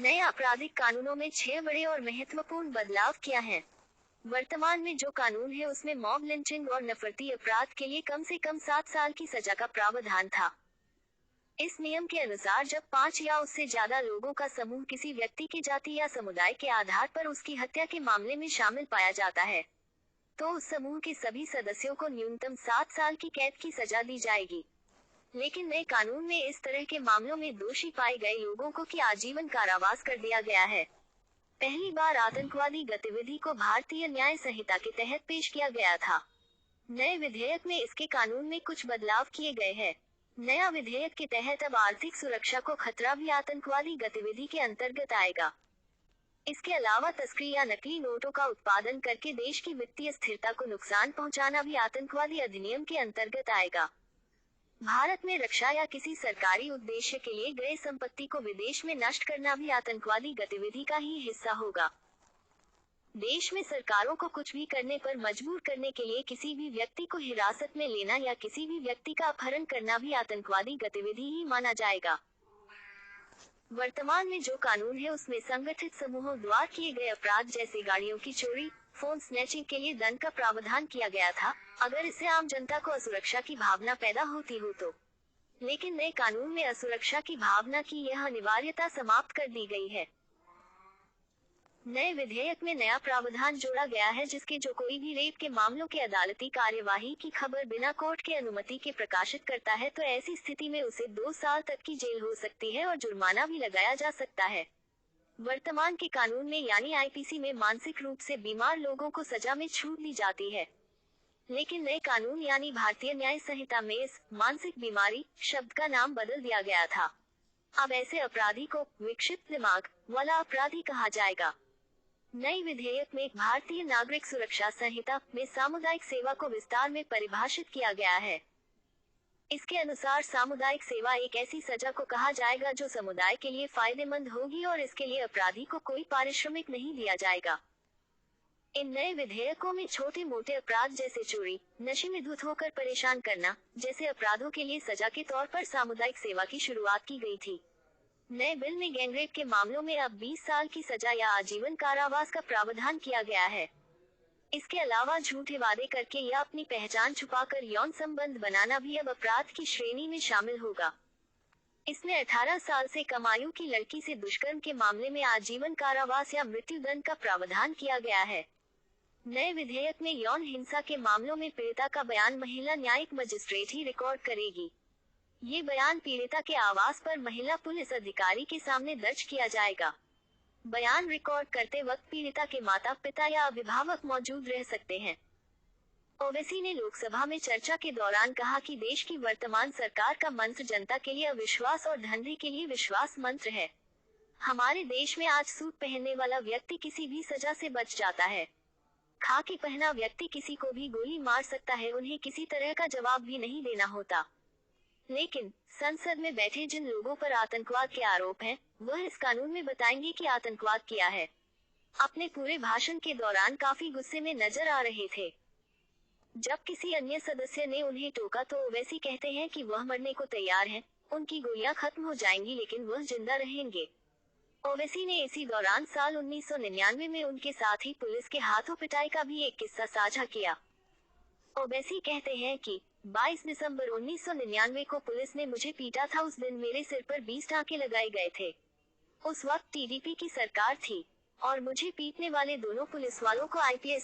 नए आपराधिक कानूनों में 6 बड़े और महत्वपूर्ण बदलाव किया है। वर्तमान में जो कानून है उसमें मॉब लिंचिंग और नफरती अपराध के लिए कम से कम 7 साल की सजा का प्रावधान था। इस नियम के अनुसार जब 5 या उससे ज्यादा लोगों का समूह किसी व्यक्ति की जाति या समुदाय के आधार पर उसकी हत्या के मामले में शामिल पाया जाता है, तो उस समूह के सभी सदस्यों को न्यूनतम 7 साल की कैद की सजा दी जाएगी। लेकिन नए कानून में इस तरह के मामलों में दोषी पाए गए लोगों को की आजीवन कारावास कर दिया गया है। पहली बार आतंकवादी गतिविधि को भारतीय न्याय संहिता के तहत पेश किया गया था। नए विधेयक में इसके कानून में कुछ बदलाव किए गए हैं। नया विधेयक के तहत अब आर्थिक सुरक्षा को खतरा भी आतंकवादी गतिविधि के अंतर्गत आएगा। इसके अलावा तस्करी या नकली नोटों का उत्पादन करके देश की वित्तीय स्थिरता को नुकसान पहुंचाना भी आतंकवादी अधिनियम के अंतर्गत आएगा। भारत में रक्षा या किसी सरकारी उद्देश्य के लिए गए संपत्ति को विदेश में नष्ट करना भी आतंकवादी गतिविधि का ही हिस्सा होगा। देश में सरकारों को कुछ भी करने पर मजबूर करने के लिए किसी भी व्यक्ति को हिरासत में लेना या किसी भी व्यक्ति का अपहरण करना भी आतंकवादी गतिविधि ही माना जाएगा। वर्तमान में जो कानून है उसमें संगठित समूहों द्वारा किए गए अपराध जैसे गाड़ियों की चोरी, फोन स्नैचिंग के लिए दंड का प्रावधान किया गया था, अगर इससे आम जनता को असुरक्षा की भावना पैदा होती हो तो। लेकिन नए कानून में असुरक्षा की भावना की यह अनिवार्यता समाप्त कर दी गई है। नए विधेयक में नया प्रावधान जोड़ा गया है जिसके जो कोई भी रेप के मामलों के अदालती कार्यवाही की खबर बिना कोर्ट के अनुमति के प्रकाशित करता है तो ऐसी स्थिति में उसे 2 साल तक की जेल हो सकती है और जुर्माना भी लगाया जा सकता है। वर्तमान के कानून में यानी आईपीसी में मानसिक रूप से बीमार लोगों को सजा में छूट दी जाती है। लेकिन नए कानून यानी भारतीय न्याय संहिता में इस मानसिक बीमारी शब्द का नाम बदल दिया गया था। अब ऐसे अपराधी को विक्षिप्त दिमाग वाला अपराधी कहा जाएगा। नई विधेयक में भारतीय नागरिक सुरक्षा संहिता में सामुदायिक सेवा को विस्तार में परिभाषित किया गया है। इसके अनुसार सामुदायिक सेवा एक ऐसी सजा को कहा जाएगा जो समुदाय के लिए फायदेमंद होगी और इसके लिए अपराधी को कोई पारिश्रमिक नहीं दिया जाएगा। इन नए विधेयकों में छोटे मोटे अपराध जैसे चोरी, नशे में धुत होकर परेशान करना जैसे अपराधों के लिए सजा के तौर पर सामुदायिक सेवा की शुरुआत की गई थी। नए बिल में गैंगरेप के मामलों में अब 20 साल की सजा या आजीवन कारावास का प्रावधान किया गया है। इसके अलावा झूठे वादे करके या अपनी पहचान छुपाकर यौन संबंध बनाना भी अब अपराध की श्रेणी में शामिल होगा। इसमें 18 साल से कम आयु की लड़की से दुष्कर्म के मामले में आजीवन कारावास या मृत्युदंड का प्रावधान किया गया है। नए विधेयक में यौन हिंसा के मामलों में पीड़िता का बयान महिला न्यायिक मजिस्ट्रेट ही रिकॉर्ड करेगी। ये बयान पीड़िता के आवास पर महिला पुलिस अधिकारी के सामने दर्ज किया जाएगा। बयान रिकॉर्ड करते वक्त पीड़िता के माता पिता या अभिभावक मौजूद रह सकते हैं। ओवैसी ने लोकसभा में चर्चा के दौरान कहा कि देश की वर्तमान सरकार का मंत्र जनता के लिए अविश्वास और धंधे के लिए विश्वास मंत्र है। हमारे देश में आज सूट पहनने वाला व्यक्ति किसी भी सजा से बच जाता है। खाकी पहना व्यक्ति किसी को भी गोली मार सकता है, उन्हें किसी तरह का जवाब भी नहीं देना होता। लेकिन संसद में बैठे जिन लोगों पर आतंकवाद के आरोप हैं, वह इस कानून में बताएंगे कि आतंकवाद किया है। अपने पूरे भाषण के दौरान काफी गुस्से में नजर आ रहे थे। जब किसी अन्य सदस्य ने उन्हें टोका तो ओवैसी कहते हैं कि वह मरने को तैयार हैं, उनकी गोलियां खत्म हो जाएंगी लेकिन वह जिंदा रहेंगे। ओवैसी ने इसी दौरान साल 1999 में उनके साथ ही पुलिस के हाथों पिटाई का भी एक किस्सा साझा किया। ओवैसी कहते हैं कि 22 दिसंबर 1999 को पुलिस ने मुझे पीटा था। उस दिन मेरे सिर पर 20 टांके लगाए गए थे। उस वक्त टीडीपी की सरकार थी और मुझे पीटने वाले दोनों पुलिस वालों को आईपीएस